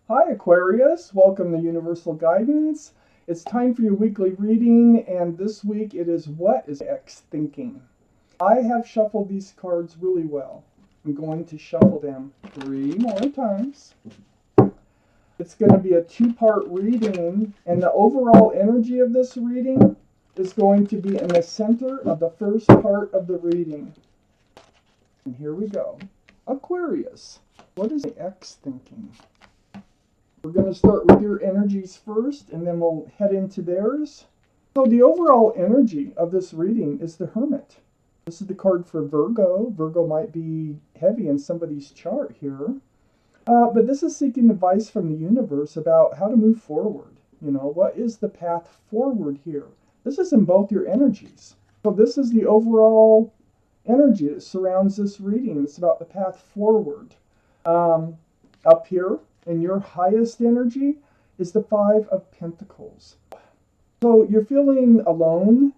Hi Aquarius, welcome to Universal Guidance. It's time for your weekly reading, and this week it is What is X Thinking? I have shuffled these cards really well. I'm going to shuffle them 3 more times. It's going to be a 2-part reading, and the overall energy of this reading is going to be in the center of the first part of the reading. And here we go. Aquarius, what is X thinking? We're going to start with your energies first, and then we'll head into theirs. So the overall energy of this reading is the Hermit. This is the card for Virgo. Virgo might be heavy in somebody's chart here. But this is seeking advice from the universe about how to move forward. You know, what is the path forward here? This is in both your energies. So this is the overall energy that surrounds this reading. It's about the path forward. Up here, and your highest energy is the 5 of Pentacles. So you're feeling alone,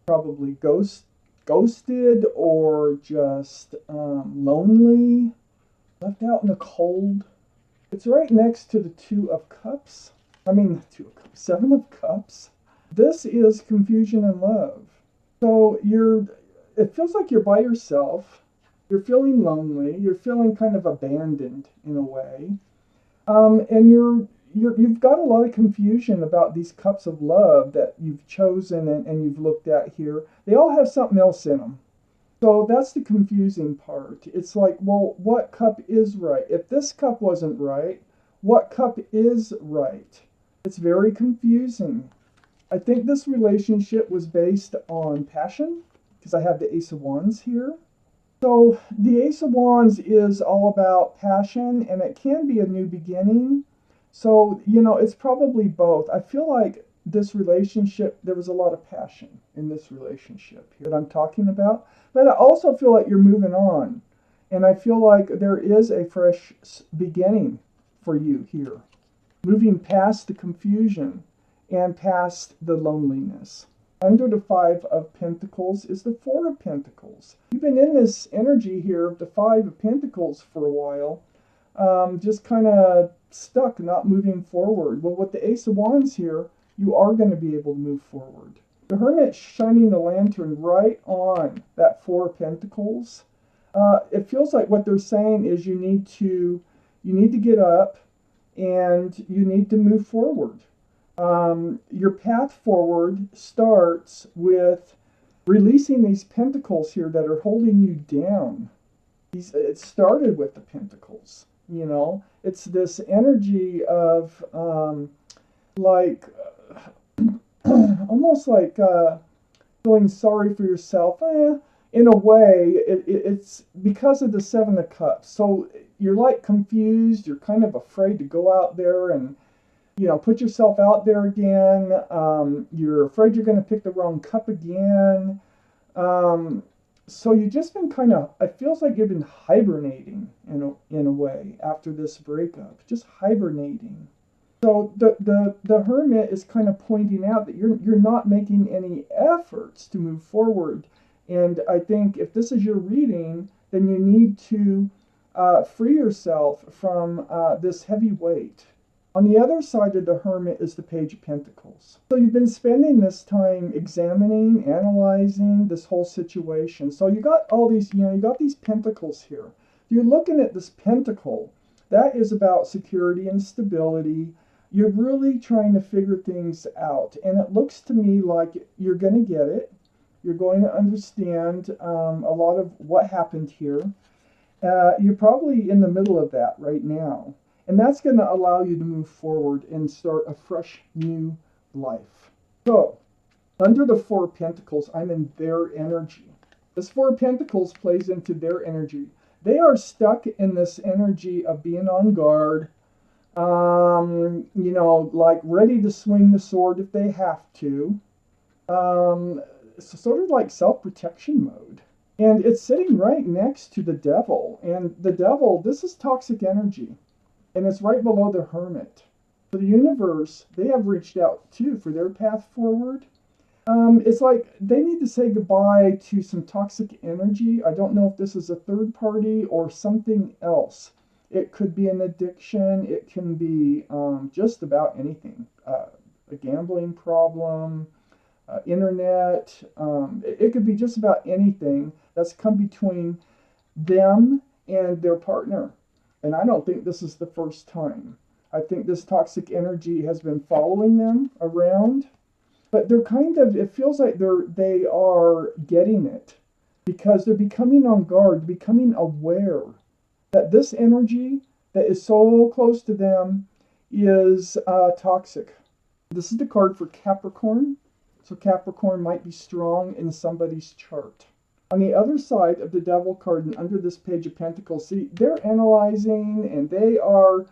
probably ghosted, or just lonely, left out in the cold. It's right next to the 2 of Cups. The 7 of Cups. This is confusion and love. So it feels like you're by yourself. You're feeling lonely. You're feeling kind of abandoned in a way. And you've got a lot of confusion about these cups of love that you've chosen and you've looked at here. They all have something else in them. So that's the confusing part. It's like, well, what cup is right? If this cup wasn't right, what cup is right? It's very confusing. I think this relationship was based on passion, because I have the Ace of Wands here. So the Ace of Wands is all about passion, and it can be a new beginning. So, it's probably both. I feel like this relationship, there was a lot of passion in this relationship here that I'm talking about. But I also feel like you're moving on. And I feel like there is a fresh beginning for you here. Moving past the confusion and past the loneliness. Under the 5 of Pentacles is the 4 of Pentacles. You've been in this energy here of the 5 of Pentacles for a while, just kind of stuck, not moving forward. Well, with the Ace of Wands here, you are going to be able to move forward. The Hermit shining the lantern right on that 4 of Pentacles. It feels like what they're saying is you need to get up and you need to move forward. Your path forward starts with releasing these pentacles here that are holding you down. It started with the pentacles, It's this energy of almost like feeling sorry for yourself. In a way, it's because of the 7 of Cups. So you're like confused. You're kind of afraid to go out there and put yourself out there again. You're afraid you're going to pick the wrong cup again. So you've just been it feels like you've been hibernating in a way after this breakup, just hibernating. So the Hermit is kind of pointing out that you're not making any efforts to move forward. And I think if this is your reading, then you need to free yourself from this heavy weight. On the other side of the Hermit is the Page of Pentacles. So you've been spending this time examining, analyzing this whole situation. So you got all these, you got these pentacles here. You're looking at this pentacle. That is about security and stability. You're really trying to figure things out. And it looks to me like you're going to get it. You're going to understand a lot of what happened here. You're probably in the middle of that right now. And that's going to allow you to move forward and start a fresh new life. So, under the 4 of Pentacles, I'm in their energy. This 4 of Pentacles plays into their energy. They are stuck in this energy of being on guard, like ready to swing the sword if they have to. Sort of like self-protection mode. And it's sitting right next to the Devil. And the Devil, this is toxic energy. And it's right below the Hermit. So the universe, they have reached out too for their path forward. It's like they need to say goodbye to some toxic energy. I don't know if this is a third party or something else. It could be an addiction. It can be just about anything. A gambling problem, internet. It could be just about anything that's come between them and their partner. And I don't think this is the first time. I think this toxic energy has been following them around, but they're kind of, it feels like they are getting it because they're becoming on guard, becoming aware that this energy that is so close to them is toxic. This is the card for Capricorn. So Capricorn might be strong in somebody's chart. On the other side of the Devil card and under this Page of Pentacles, see, they're analyzing and they are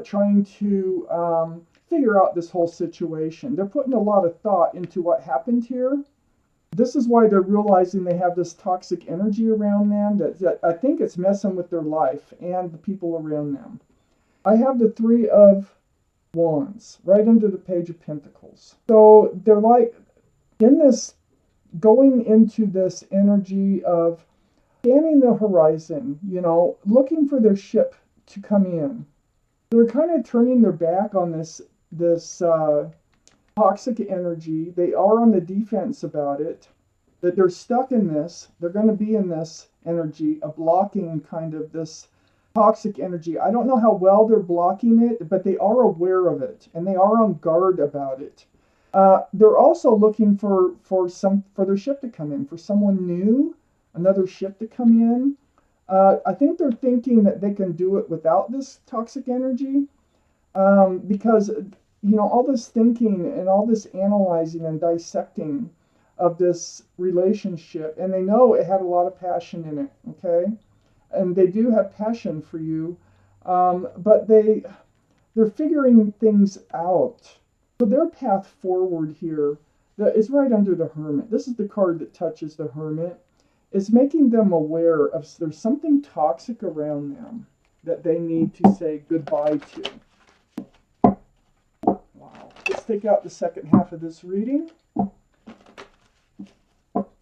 trying to figure out this whole situation. They're putting a lot of thought into what happened here. This is why they're realizing they have this toxic energy around them that I think it's messing with their life and the people around them. I have the Three of Wands right under the Page of Pentacles. So they're like in this, going into this energy of scanning the horizon, you know, looking for their ship to come in. They're kind of turning their back on this toxic energy. They are on the defense about it. That they're stuck in this. They're going to be in this energy of blocking kind of this toxic energy. I don't know how well they're blocking it, but they are aware of it and they are on guard about it. They're also looking for their ship to come in, for someone new, another ship to come in. I think they're thinking that they can do it without this toxic energy because, you know, all this thinking and all this analyzing and dissecting of this relationship, and they know it had a lot of passion in it, okay? And they do have passion for you, but they're figuring things out. So their path forward here that is right under the Hermit. This is the card that touches the Hermit. Is making them aware of there's something toxic around them that they need to say goodbye to. Wow. Let's take out the second half of this reading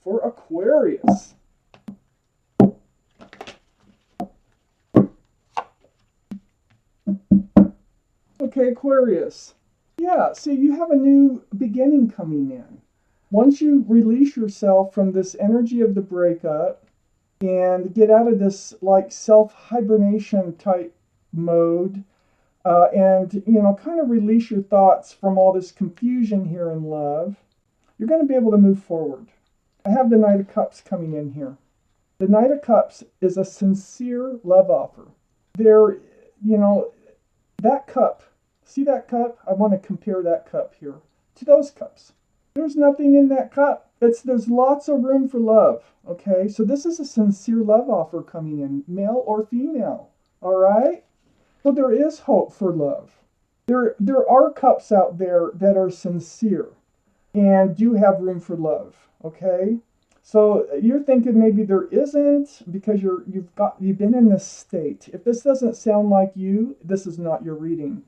for Aquarius. Okay, Aquarius. Yeah, see, you have a new beginning coming in. Once you release yourself from this energy of the breakup and get out of this like self-hibernation type mode and, you know, kind of release your thoughts from all this confusion here in love, you're going to be able to move forward. I have the Knight of Cups coming in here. The Knight of Cups is a sincere love offer. There, you know, that cup, see that cup? I want to compare that cup here to those cups. There's nothing in that cup. There's lots of room for love, okay? So this is a sincere love offer coming in, male or female, all right? So there is hope for love. There are cups out there that are sincere and do have room for love, okay? So you're thinking maybe there isn't because you've been in this state. If this doesn't sound like you, this is not your reading.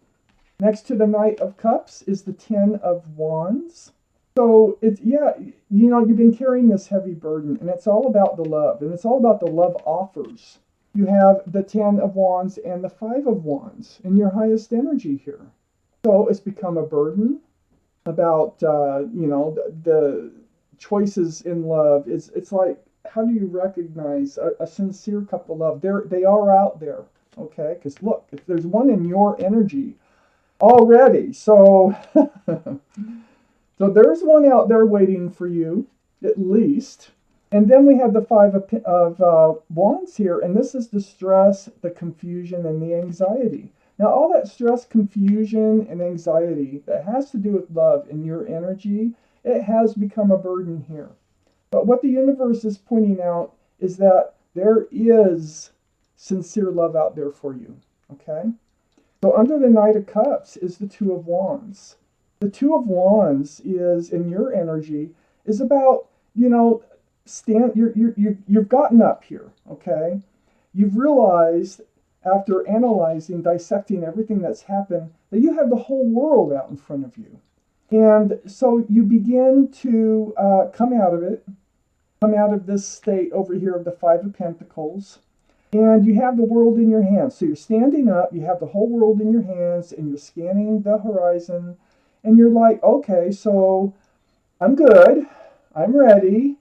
Next to the Knight of Cups is the Ten of Wands. So it's, yeah, you know, you've been carrying this heavy burden and it's all about the love and it's all about the love offers. You have the Ten of Wands and the Five of Wands in your highest energy here. So it's become a burden about, you know, the choices in love. It's like, how do you recognize a sincere couple of love? They are out there, okay? Because look, if there's one in your energy already, so... So there's one out there waiting for you, at least. And then we have the Five of Wands here, and this is the stress, the confusion, and the anxiety. Now, all that stress, confusion, and anxiety that has to do with love and your energy, it has become a burden here. But what the universe is pointing out is that there is sincere love out there for you, okay? So under the Knight of Cups is the Two of Wands. The Two of Wands is, in your energy, is about, you know, you've gotten up here, okay? You've realized, after analyzing, dissecting everything that's happened, that you have the whole world out in front of you. And so you begin to come out of it, come out of this state over here of the Five of Pentacles, And you have the world in your hands. So you're standing up, you have the whole world in your hands, and you're scanning the horizon, and you're like, okay, so I'm good, I'm ready.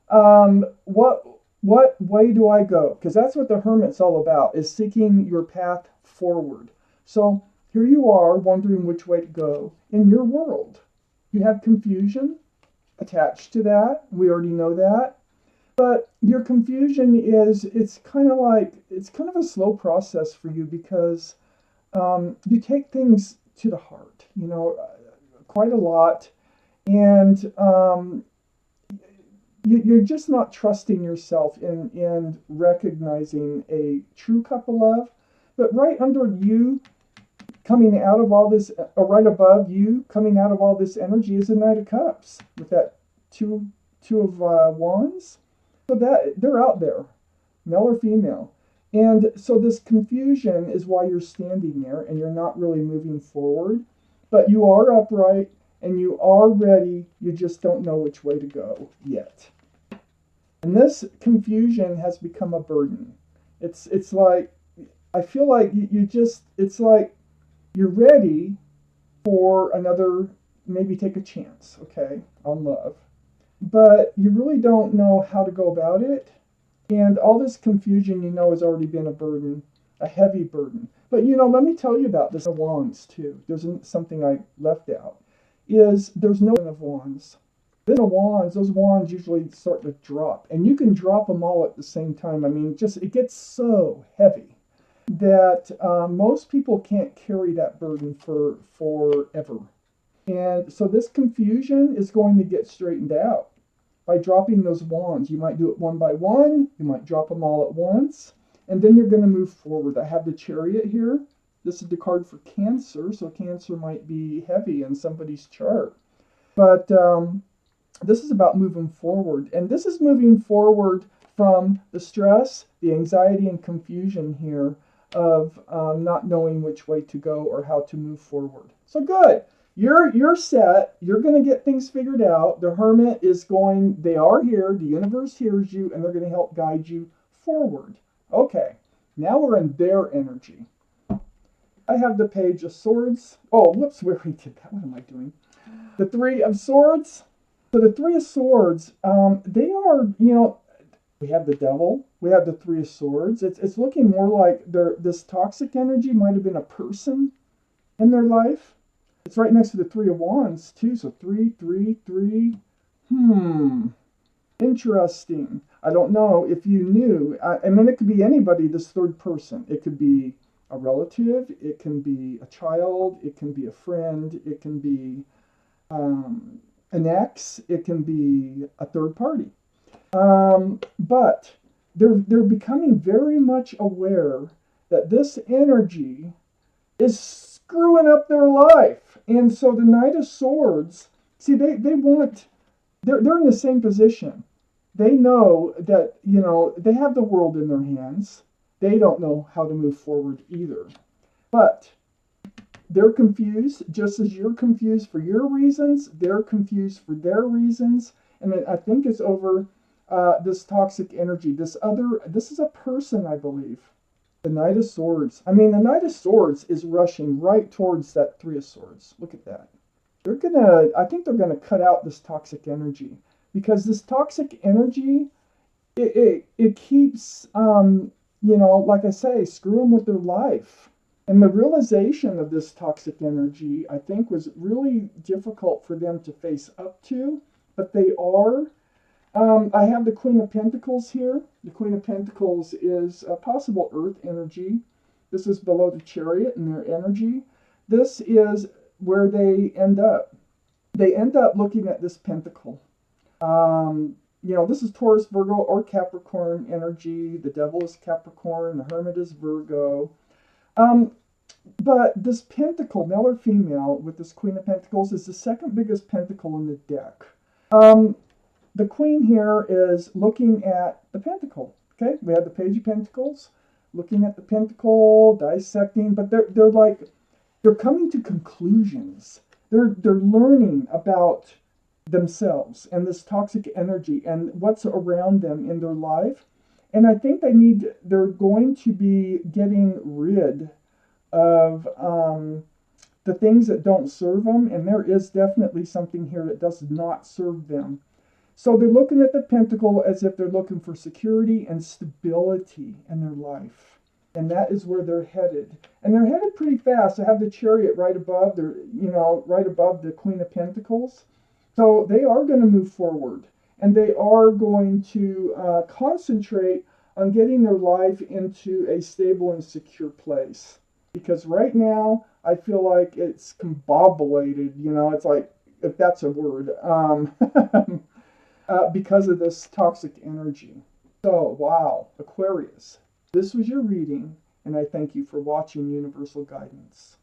What way do I go? Because that's what the hermit's all about, is seeking your path forward. So here you are wondering which way to go in your world. You have confusion attached to that. We already know that. But your confusion is, it's kind of a slow process for you because you take things to the heart, quite a lot. And you're just not trusting yourself in recognizing a true cup of love. But right under you, coming out of all this, or right above you, coming out of all this energy is the Knight of Cups with that two of wands. So that they're out there, male or female. And so this confusion is why you're standing there and you're not really moving forward. But you are upright and you are ready. You just don't know which way to go yet. And this confusion has become a burden. It's like, I feel like it's like you're ready for another, maybe take a chance, okay, on love. But you really don't know how to go about it. And all this confusion, has already been a burden, a heavy burden. But, let me tell you about this wands, too. There's something I left out, is there's no of wands. Then those wands usually start to drop. And you can drop them all at the same time. I mean, it gets so heavy that most people can't carry that burden for forever. And so this confusion is going to get straightened out by dropping those wands. You might do it one by one. You might drop them all at once. And then you're going to move forward. I have the Chariot here. This is the card for Cancer. So Cancer might be heavy in somebody's chart. But this is about moving forward. And this is moving forward from the stress, the anxiety, and confusion here of not knowing which way to go or how to move forward. So good. You're set. You're going to get things figured out. The Hermit is they are here. The universe hears you, and they're going to help guide you forward. Okay, now we're in their energy. I have the Page of Swords. Oh, whoops, we already did that. What am I doing? The Three of Swords. So the Three of Swords, they are, we have the Devil. We have the Three of Swords. It's looking more like this toxic energy might have been a person in their life. It's right next to the Three of Wands, too. So 3, 3, 3. Interesting. I don't know if you knew. I mean, it could be anybody, this third person. It could be a relative. It can be a child. It can be a friend. It can be an ex. It can be a third party. But they're becoming very much aware that this energy is screwing up their life. And so the Knight of Swords, see, they're in the same position. They know that, they have the world in their hands. They don't know how to move forward either. But they're confused, just as you're confused for your reasons. They're confused for their reasons. And I think it's over this toxic energy. This is a person, I believe. The Knight of Swords. I mean, the Knight of Swords is rushing right towards that Three of Swords. Look at that. I think they're gonna cut out this toxic energy, because this toxic energy, it keeps, like I say, screwing with their life. And the realization of this toxic energy, I think, was really difficult for them to face up to, but they are. I have the Queen of Pentacles here. The Queen of Pentacles is a possible earth energy. This is below the Chariot in their energy. This is where they end up. They end up looking at this pentacle. This is Taurus, Virgo, or Capricorn energy. The Devil is Capricorn. The Hermit is Virgo. But this pentacle, male or female, with this Queen of Pentacles, is the second biggest pentacle in the deck. The Queen here is looking at the pentacle. Okay, we have the Page of Pentacles, looking at the pentacle, dissecting, but they're coming to conclusions. They're learning about themselves and this toxic energy and what's around them in their life. And I think they're going to be getting rid of the things that don't serve them. And there is definitely something here that does not serve them. So they're looking at the Pentacle as if they're looking for security and stability in their life. And that is where they're headed. And they're headed pretty fast. I have the Chariot right above right above the Queen of Pentacles. So they are going to move forward. And they are going to concentrate on getting their life into a stable and secure place. Because right now, I feel like it's combobulated. It's like, if that's a word. Because of this toxic energy. So, wow, Aquarius. This was your reading, and I thank you for watching Universal Guidance.